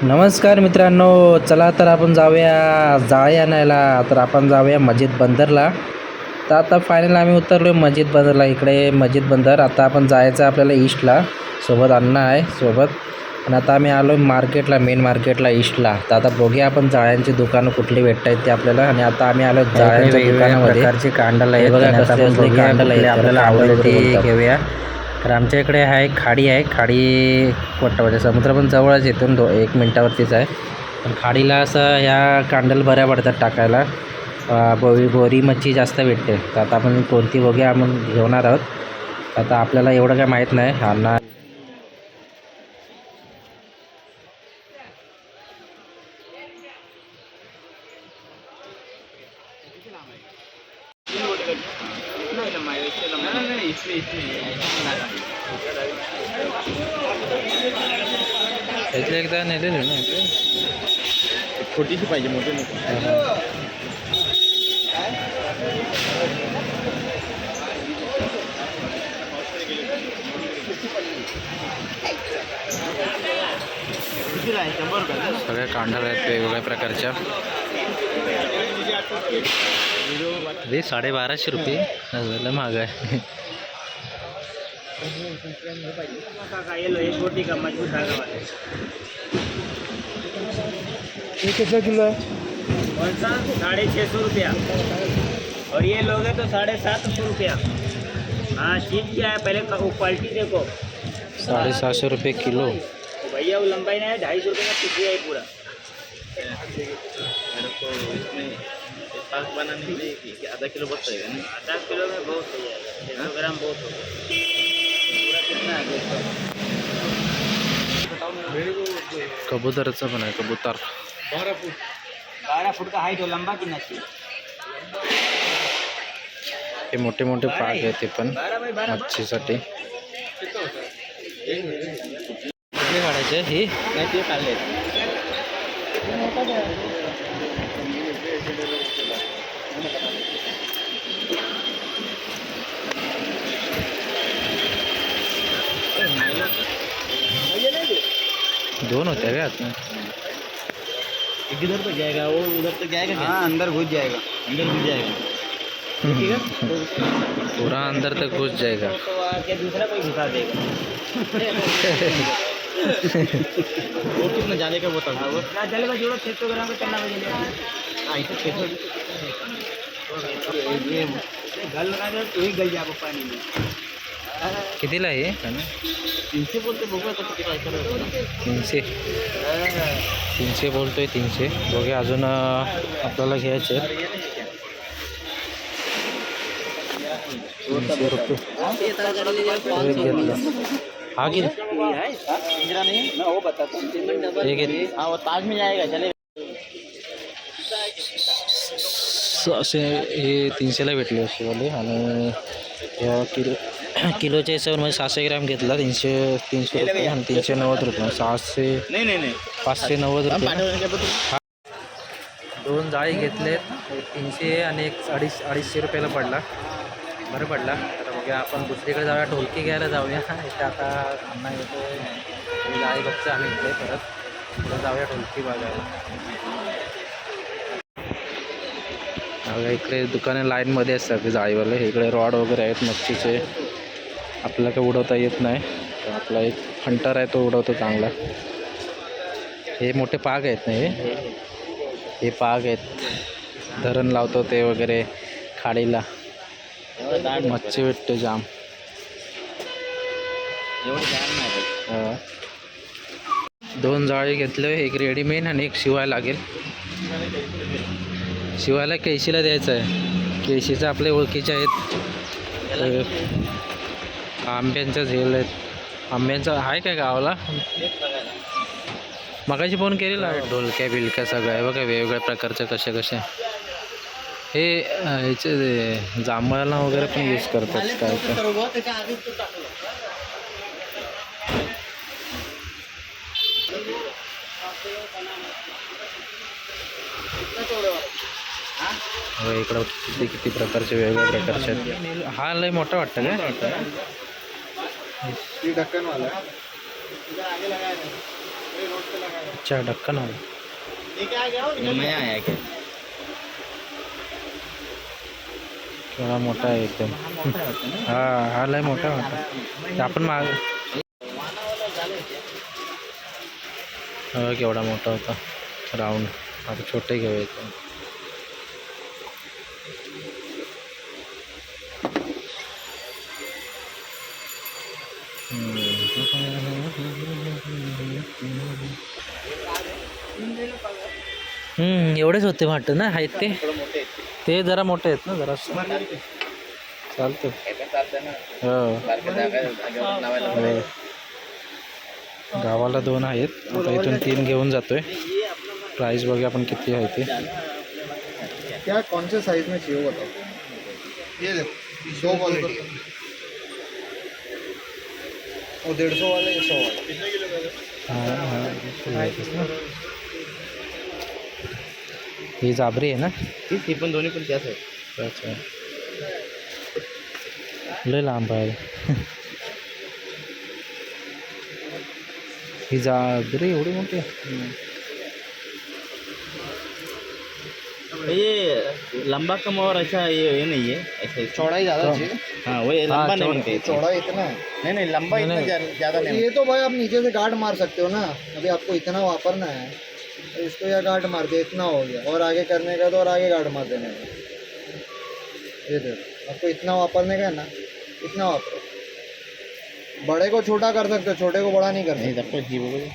नमस्कार मित्रांनो, चला तर आपण जाऊया जाळे आणायला. तर आपण जाऊया मस्जिद बंदरला. तर आता फायनल आम्ही उतरलो मस्जिद बंदरला. इकडे मस्जिद बंदर. आता आपण जायचं आपल्याला ईस्टला. सोबत अण्णा आहे सोबत. आणि आता आम्ही आलो मार्केटला, मेन मार्केटला ईस्टला. तर आता बघूया आपण जाळ्यांची दुकानं कुठली भेटत आहेत ते आपल्याला. आणि आता आम्ही आलो जाळ्यांच्या दुकानामध्ये. प्रकारचे कांडल आहेत, बघा कसले कसले कांडल आहेत, आपल्याला आवडलं ते घेऊया. तर आमच्या इकडे आहे खाडी आहे. खाडी म्हणजे समुद्र पण जवळच येथून 1 मिनटावरतीच आहे. पण खाडीला असं ह्या कांडल बऱ्या पडतात टाकायला. बोरी मच्छी जास्त भेटते. तर आता आपण कोणती बघूया आपण घेणार आहोत. आता आपल्याला एवढं काय माहीत नाही. अण्णा इथले एकदा नेलेले ना छोटीशी पाहिजे, मोठी नको. सगळ्या कांडल आहेत वेगवेगळ्या प्रकारच्या. हे 1250 रुपये झालं, महाग आहे. ये कितना किलो है? कौन सा 650 रुपया, और ये लोगे तो 750 रुपया. हाँ, चीज क्या है, पहले क्वालिटी देखो. 750 रुपये किलो. भैया वो लंबाई नहीं है, 250 रुपये का पीछे है पूरा. बनाने के लिए आधा किलो बहुत रहेगा ना? आधा किलो में बहुत हो जाएगा, 600 ग्राम बहुत हो पूरा. कितना है? कबूतरचं पण आहे, कबूतर. 12 फुट का हाइट हो, लंबा कितना चाहिए? हे मोठे मोठे पाक आहेत ते पण 12 बाय 12. मच्छीसाठी. कुठले काढायचे ही? नहीं ते काढले. 2 होत्या का आता? इधर तो जाएगा, वो उधर तो जाएगा. हाँ, अंदर घुस जाएगा, अंदर घुस जाएगा. ठीक है, पूरा अंदर तक घुस जाएगा. तो आके दूसरा कोई घुसा देगा. वो कितना जाने का बोता वो ना जलेगा, जोड़ो 600 ग्राम का करना बजेगा. हाँ, इसे 600 ये गल लगा दे तो ही गल जाएगा पानी में. कितीला आहे? 300 बोलते, बघू आता किती पैसा लागतो. 300. 300 बोलतोय. 300 दोघे अजून आपल्याला घ्यायचे. 300 रुपये घेतला. हा किती? पिंजरा नहीं मैं वो बताता हूँ. हे किती? हाँ, वो ताज में जाएगा, चलेगा. असे हे 300ला भेटले असे वाले. आणि किलोच्या हिशोबाने म्हणजे 600 ग्रॅम घेतला. 300 रुपये आणि 390 रुपये. 600 नहीं नहीं नहीं 590 रुपये. पाठवण्याच्या बद्दल 2 जाळी घेतलेत. 300 आणि एक 250 रुपयाला पडला. बरं पडला. तर मग आपण दुसरीकडे जाऊया, ढोलकी घ्यायला जाऊया. इथे आता अण्णा येतो, जाळी बघतो आम्ही इथे. परत पुढे जाऊया ढोलकी बघायला. इकडे दुकाने लाईनमध्ये असतात जाळीवाले. इकडे रॉड वगैरे आहेत मच्छीचे. आपल्याला काही उडवता येत नाही. तर आपला एक हंटर आहे, तो उडवतो चांगला. हे मोठे पाग आहेत ना, हे पाग आहेत. धरण लावतो ते वगैरे खाडीला. मच्छी भेटते जाम. 2 जाळी घेतले, एक रेडीमेड आणि एक शिवायला लागेल. शिवायला केशीला द्यायचं आहे. केशीचं आपले ओळखीचे आहेत. आंब्यांच्या झेल आहेत. आंब्यांचा आहे काय गावाला? मगाशी फोन केलेला आहे. ढोलक्या बिलक्या सगळं आहे बघा, वेगवेगळ्या प्रकारच्या कशा. हे ह्याचे जांभळाला वगैरे पण यूज करतात काय काय. इकडं किती प्रकारचे वेगवेगळ्या प्रकारचे. हा लय मोठा वाटतं का? ढक्कन वाला अच्छा ढक्कन आलं. नया आया क्या? केवढा मोठा आहे एकदम. हा हा लय मोठा होता. ते आपण माग केवढा मोठा होता राऊंड. आता छोटे घेऊया एकदम. एवढेच होते वाटतं ना आहेत ते. ते जरा मोठे आहेत ना जरा. चालतं. हो गावाला 2 आहेत. आता इथून 3 घेऊन जातोय. प्राइस बघा आपण किती आहे ते. क्या कौन से साइज में चाहिए बताओ. ये देखो 2 बॉल का वो 150 वाला 100 वाला. कितने किलो का ही जाबरी आहे ना. ती पण दोन्ही पण त्याच आहे. अच्छा लय लांब आहे. ही जाबरी एवढी मोठी आहे. ये लंबा कम और अच्छा ये नहीं है ऐसे. चौड़ाई ज़्यादा चाहिए. हाँ वही लंबा नहीं बनते. चौड़ा इतना है. नहीं लंबा नहीं, इतना नहीं. ज़्यादा नहीं. ये तो भाई आप नीचे से गार्ड मार सकते हो ना. अभी आपको इतना वापरना है तो इसको या गार्ड मार दे. इतना हो गया और आगे करने का तो और आगे गार्ड मार देने का. ये देखो आपको इतना वापरने का है ना इतना वापरो. बड़े को छोटा कर सकते हो छोटे को बड़ा नहीं कर नहीं सकते. तब तो जी बोलोगे.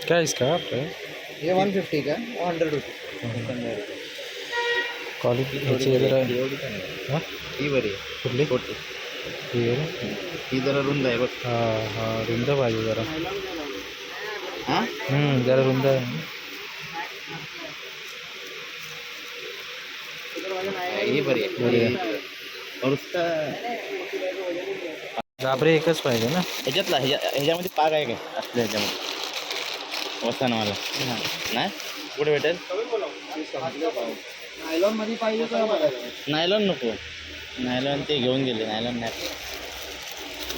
क्या इसका प्राइस. ये 150 का है 100 रुपीज़. क्वालिटी ह्याची जरा हां ही बरी आहे. कुठली छोटी. ही आहे ना. ही जरा रुंद आहे बघ. हां हां रुंद पाहिजे जरा. हां जरा रुंद आहे. ही बरी आहे. बरी आहे. और उसका जाबरी एकच पाहिजे ना. ह्याच्यामध्ये पाग आहे काय असल्या ह्याच्यामध्ये वसनवाला नाही कुठे भेटेल. नायलॉन मध्ये पाहिजे तर बघा. नायलॉन नको. नायलॉन ते घेऊन गेले. नायलॉन नाही.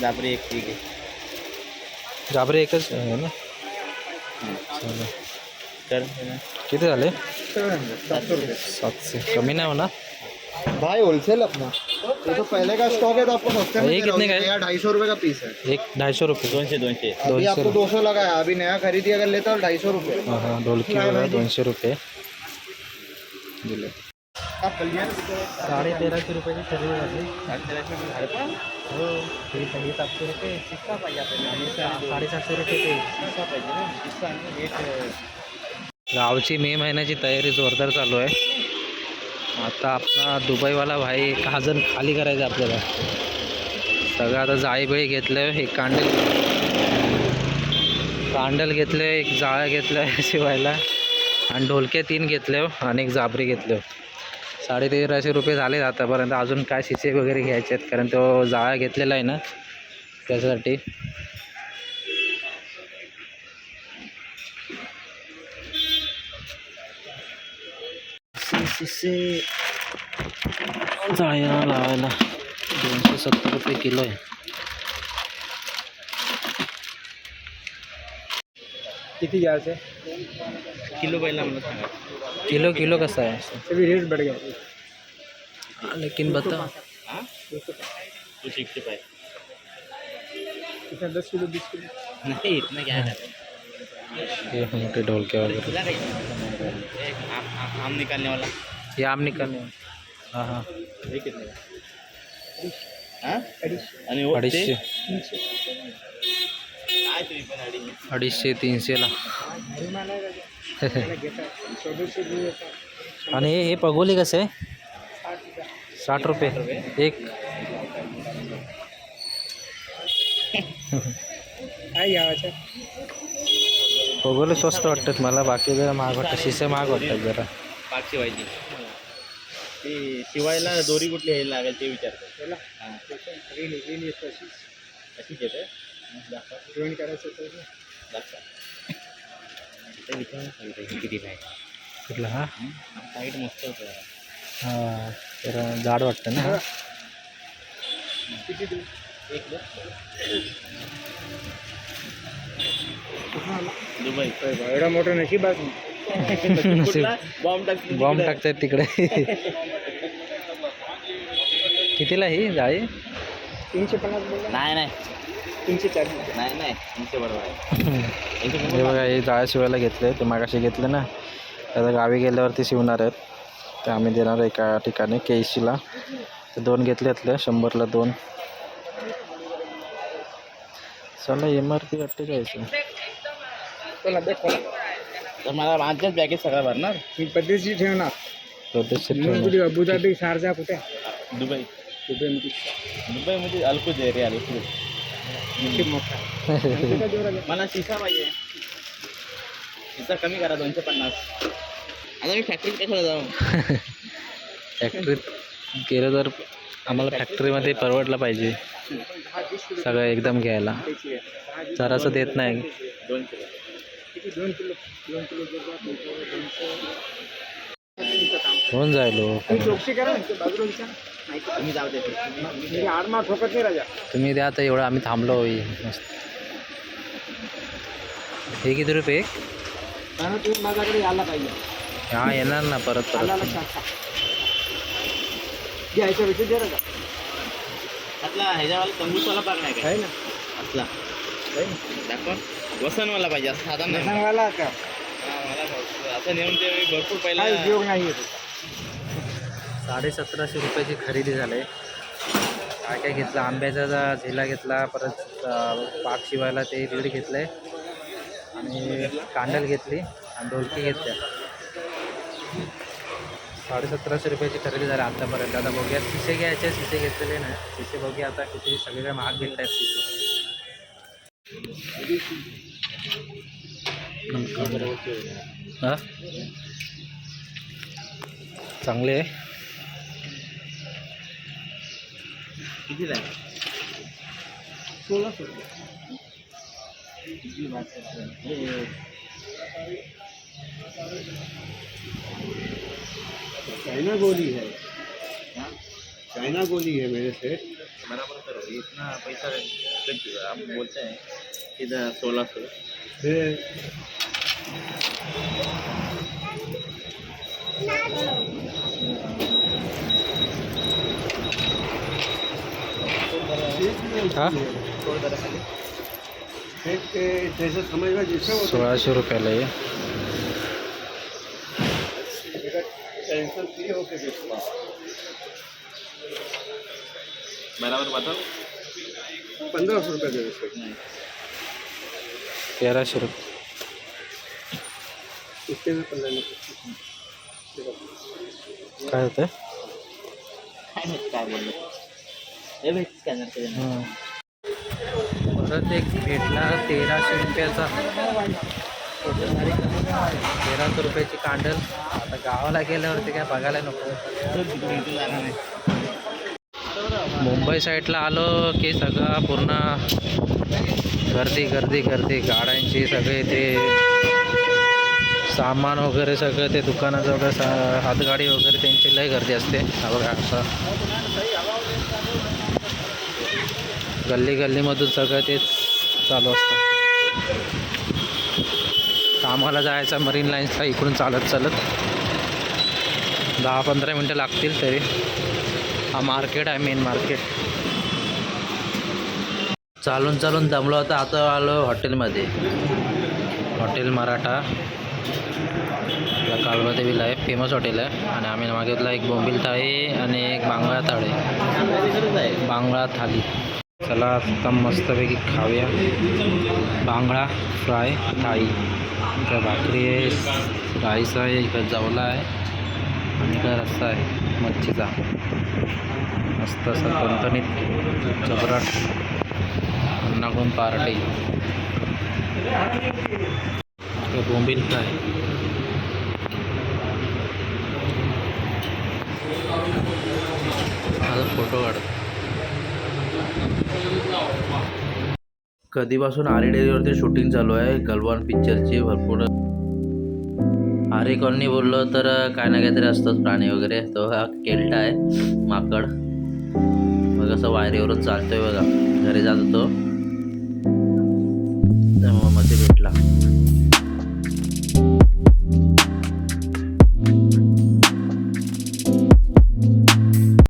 जाबरी एक ठीक आहे. जाबरी एकच आहे ना. चला तर किती झाले. 700 रुपये. 700 कमी नाही होणार. भाई होलसेल अपना ये तो पहले का स्टॉक है तो आपको सस्ते में ये कितने का है? 250 रुपये का पीस है. एक 250 रुपये. 200 अभी आपको 200 लगा है. अभी नया खरीदी अगर लेता हो 250 रुपये. हां हां ढोलकी बघा 200 रुपये दिले. आप कल्याण 1350 रुपयाची खरेदी झाली. हो ही 700 रुपये. 750 रुपये ते. गावची मे महिन्याची तयारी जोरदार चालू आहे. आता आपला दुबईवाला भाई काजन खाली करायचं आपल्याला. सगळं आता जाळीबिळी घेतलं. एक कांडल घेतलं. एक जाळ्या घेतलं शिवायला आणि ढोलके 3 घेतले आणि एक जाबरी घेतले. 1350 रुपये झाले आतापर्यंत. अजून काय शिचे वगैरे घ्यायचे आहेत कारण तो जाळ्या घेतलेला आहे ना त्याच्यासाठी. जाळ्या लावायला 270 रुपये किलो आहे. किती घ्यायचं. किलो पहिला मला सांगा. किलो कसं आहे. अभी रेट बढ़ गया. लेकिन बता हां तू 65 कितना 10 किलो 20 किलो. नहीं इतना क्या है. ये मोठे ढोलके वगैरे. आम निकालने वाला. हे आम निकालणे. हां हां हे कितने का. हां आणि वो ते 250 काय तरी पण 250 300ला. आणि हे पगोली कसं आहे. 60 रुपये एक. काय घ्यायचं. पगोली स्वस्त वाटतात मला. बाकी जरा महाग वाटतं. शिसे महाग वाटतात जरा. पाक शिवायची. ते शिवायला दोरी कुठली हे लागेल ते विचारतो. हां अशीच येते. जॉईन करायचं तर दाखवा. ते विचारून सांगतो किती पाहिजे. कुठला हा साईड मस्त होतं. हां जरा जाड वाटतं ना. किती देऊ. एक दुबई एवढा मोठं नशीब बॉम्ब टाकतात तिकडे. कितीला ही जाळी? 350 नाही नाही 340 नाही नाही 300 बरोबर आहे. हे बघा हे जाळ्या शिवायला घेतले, ते मागाशी घेतले ना, आता गावी गेल्यावरती शिवणार आहेत. ते आम्ही देणार आहे एका ठिकाणी केशीला. ते 2 घेतल्यातले 100ला 2. चला MRP 48. तर मला माझ्याच बॅगेत सगळं भरणार. मी पद्धतशीर ठेवणार. पद्धतशीर अबुधाबी शारजा कुठे? दुबई दुबईमध्ये अलकुज आहे रे, अलकुज मला शिसा पाहिजे. शिसा कमी करा 250. आता मी फॅक्टरीत कशाला जाऊ? फॅक्टरीत गेलं तर आम्हाला फॅक्टरीमध्ये परवडलं पाहिजे सगळं एकदम घ्यायला. जरासं देत नाही. 2 किलो. 2 किलो होऊन जाईल हो. चौकशी करा बाजूला विचार. तुम्ही जाऊ दे. आडमार ठोकत नाही राजा. तुम्ही द्या तर एवढं आम्ही थांबलो होई मस्त. हे किती रुपये? कारण तुम्ही माझ्याकडे यायला पाहिजे. हा येणार ना परत आला परत. लक्षात घ्यायच्या विषय दे राजा. आपला ह्याच्यावाला तंबूसवाला पाक नाही काय आहे ना असला दाखवा. वसनवाला पाहिजे असं साधा नाही. सांगायला का मला असं नेऊन ते मी भरपूर पहिला काय उपयोग नाही आहे. 1750 रुपयाची खरेदी झाली. काय काय घेतलं? आंब्याचा झेला घेतला, परत पाक शिवायला ते रीड घेतलं आणि कांडल घेतली आणि ढोलकी घेतल्या. 1750 रुपयाची खरेदी झाली आत्तापर्यंत. आता बघूया शिसे घ्यायचे. शिसे घेतलेले नाही. शिसे बघूया आता किती. सगळे महाग घेत आहेत शिसे. हां चांगले आहे. किती आहे? 1600 रुपये. चाइना गोली है. चाइना गोली है मेरे से. बराबर करो. इतना पैसा आप बोलते हैं इधर 1600. हां जैसे समझना जैसे 1600 रुपयाला आहे. टेंशन फ्री होके बेचना. बराबर बताओ. 1500 रुपये दे देते. 1300 रुपये. इतने में 15 काय होतं? काय बोललो हे भेट स्कॅनर केलं. परत एक भेटला 1300 रुपयाचा. 1300 रुपयाची कांडल. आता गावाला गेल्यावरती काय बघायला नको. मुंबई साईडला आलो की सगळं पूर्ण गर्दी गर्दी गर्दी. गाड्यांची सगळे ते सामान वगैरे सगळं ते दुकानाचं वगैरे हातगाडी वगैरे त्यांची लय गर्दी असते. हा बघा असं गल्ली गल्लीमधून सगळं तेच चालू असतं. कामाला जायचं मरीन लाईन्सला इकडून चालत चालत 10-15 मिनटं लागतील तरी. हा मार्केट आहे, मेन मार्केट. चालून चालून दमलो होता. आता आलो हॉटेलमध्ये. हॉटेल मराठा काळबादेवीला आहे. फेमस हॉटेल आहे. आणि आम्ही मागितला एक बोंबील थाळी आणि एक बांगडा थाळी. बांगडा थाली. चला आता मस्तपैकी खाऊया. बांगडा फ्राय थाळी. इकडं भाकरी आहे, राईस आहे, इकडं जवला आहे आणि इकडं रस्सा आहे मच्छीचा. मस्त असं टणटणीत चबराट अन्नागून पार्टी. बोंबील फ्राय. माझा फोटो काढ. कधीपासून आरे डेअरीवरती शूटिंग चालू आहे गलवान पिक्चरची. भरपूर आरे कॉलनी बोललो तर काय ना काहीतरी असतंच प्राणी वगैरे. तो हा केल्टा आहे, माकड. मग असं वायरीवरून चालतोय बघा. घरी जात होतो